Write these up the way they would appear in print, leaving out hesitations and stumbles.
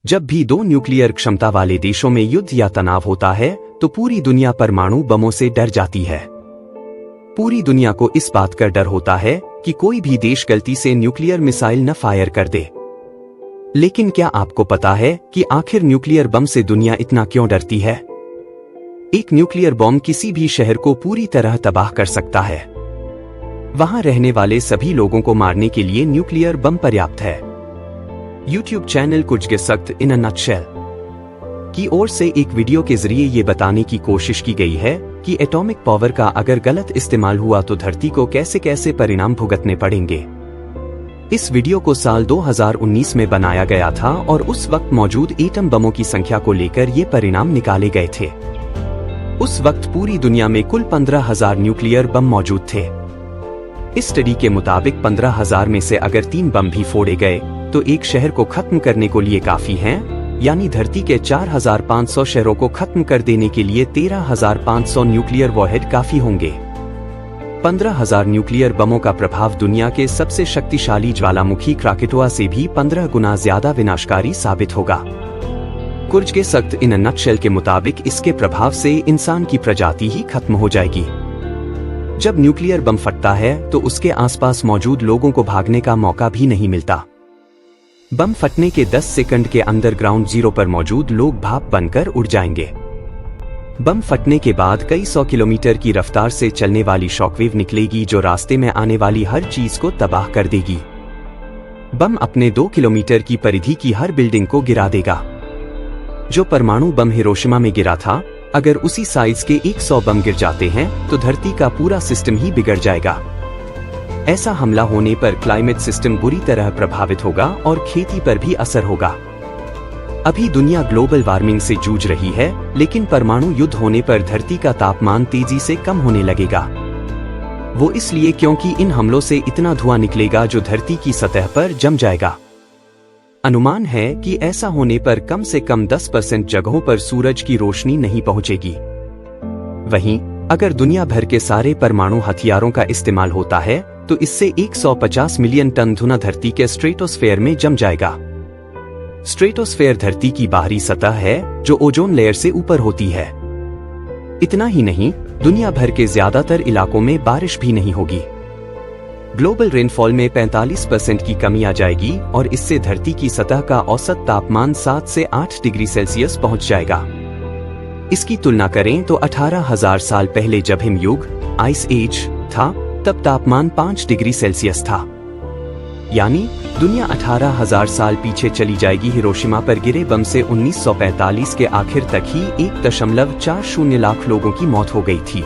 जब भी दो न्यूक्लियर क्षमता वाले देशों में युद्ध या तनाव होता है तो पूरी दुनिया परमाणु बमों से डर जाती है। पूरी दुनिया को इस बात का डर होता है कि कोई भी देश गलती से न्यूक्लियर मिसाइल न फायर कर दे। लेकिन क्या आपको पता है कि आखिर न्यूक्लियर बम से दुनिया इतना क्यों डरती है? एक न्यूक्लियर बम किसी भी शहर को पूरी तरह तबाह कर सकता है। वहां रहने वाले सभी लोगों को मारने के लिए न्यूक्लियर बम पर्याप्त है। YouTube चैनल कुछ के सख्त इन अ नटशेल की ओर से एक वीडियो के जरिए ये बताने की कोशिश की गई है कि एटॉमिक पावर का अगर गलत इस्तेमाल हुआ तो धरती को कैसे कैसे परिणाम भुगतने पड़ेंगे। इस वीडियो को साल 2019 में बनाया गया था और उस वक्त मौजूद एटम बमों की संख्या को लेकर ये परिणाम निकाले गए थे। उस वक्त पूरी दुनिया में कुल 15,000 न्यूक्लियर बम मौजूद थे। इस स्टडी के मुताबिक 15,000 में से अगर 3 बम भी फोड़े गए तो एक शहर को खत्म करने को लिए काफी हैं, यानी धरती के 4,500 शहरों को खत्म कर देने के लिए 13,500 न्यूक्लियर वॉरहेड काफी होंगे। 15,000 न्यूक्लियर बमों का प्रभाव दुनिया के सबसे शक्तिशाली ज्वालामुखी क्राकेटोआ से भी 15 गुना ज्यादा विनाशकारी साबित होगा। कुछ के सख्त इन अ नटशेल के मुताबिक इसके प्रभाव से इंसान की प्रजाति ही खत्म हो जाएगी। जब न्यूक्लियर बम फटता है तो उसके आसपास मौजूद लोगों को भागने का मौका भी नहीं मिलता। बम फटने के 10 सेकंड के अंदर ग्राउंड जीरो पर मौजूद लोग भाप बनकर उड़ जाएंगे। बम फटने के बाद कई 100 किलोमीटर की रफ्तार से चलने वाली शॉकवेव निकलेगी जो रास्ते में आने वाली हर चीज को तबाह कर देगी। बम अपने 2 किलोमीटर की परिधि की हर बिल्डिंग को गिरा देगा। जो परमाणु बम हिरोशिमा में गिरा था, अगर उसी साइज के 100 बम गिर जाते हैं तो धरती का पूरा सिस्टम ही बिगड़ जाएगा। ऐसा हमला होने पर क्लाइमेट सिस्टम बुरी तरह प्रभावित होगा और खेती पर भी असर होगा। अभी दुनिया ग्लोबल वार्मिंग से जूझ रही है, लेकिन परमाणु युद्ध होने पर धरती का तापमान तेजी से कम होने लगेगा। वो इसलिए क्योंकि इन हमलों से इतना धुआं निकलेगा जो धरती की सतह पर जम जाएगा। अनुमान है कि ऐसा होने पर कम से कम 10% जगहों पर सूरज की रोशनी नहीं पहुंचेगी। वहीं अगर दुनिया भर के सारे परमाणु हथियारों का इस्तेमाल होता है तो इससे 150 मिलियन टन धुआं धरती के स्ट्रेटोस्फेयर में जम जाएगा। स्ट्रेटोस्फेयर धरती की बाहरी सतह है जो ओजोन लेयर से ऊपर होती है। इतना ही नहीं, दुनिया भर के ज्यादातर इलाकों में बारिश भी नहीं होगी। ग्लोबल रेनफॉल में 45% की कमी आ जाएगी और इससे धरती की सतह का औसत तापमान 7 से 8 डिग्री सेल्सियस पहुंच जाएगा। इसकी तुलना करें तो 18,000 साल पहले जब हिमयुग आइस एज था तब तापमान 5 डिग्री सेल्सियस था। यानी दुनिया 18,000 साल पीछे चली जाएगी। हिरोशिमा पर गिरे बम से 1945 के आखिर तक ही 1.40 लाख लोगों की मौत हो गई थी।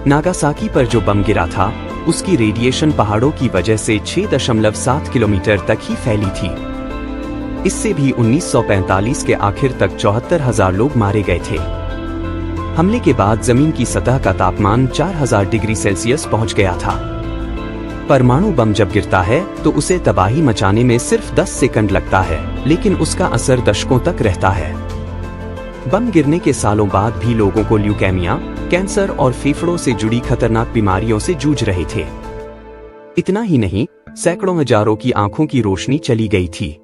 नागासाकी पर जो बम गिरा था उसकी रेडिएशन पहाड़ों की वजह से 6.7 किलोमीटर तक ही फैली थी। इससे भी 1945 के आखिर तक 74,000 लोग मारे गए थे। हमले के बाद जमीन की सतह का तापमान 4,000 डिग्री सेल्सियस पहुंच गया था। परमाणु बम जब गिरता है तो उसे तबाही मचाने में सिर्फ 10 सेकंड लगता है, लेकिन उसका असर दशकों तक रहता है। बम गिरने के सालों बाद भी लोगों को ल्यूकेमिया, कैंसर और फेफड़ों से जुड़ी खतरनाक बीमारियों से जूझ रहे थे। इतना ही नहीं, सैकड़ों हजारों की आंखों की रोशनी चली गई थी।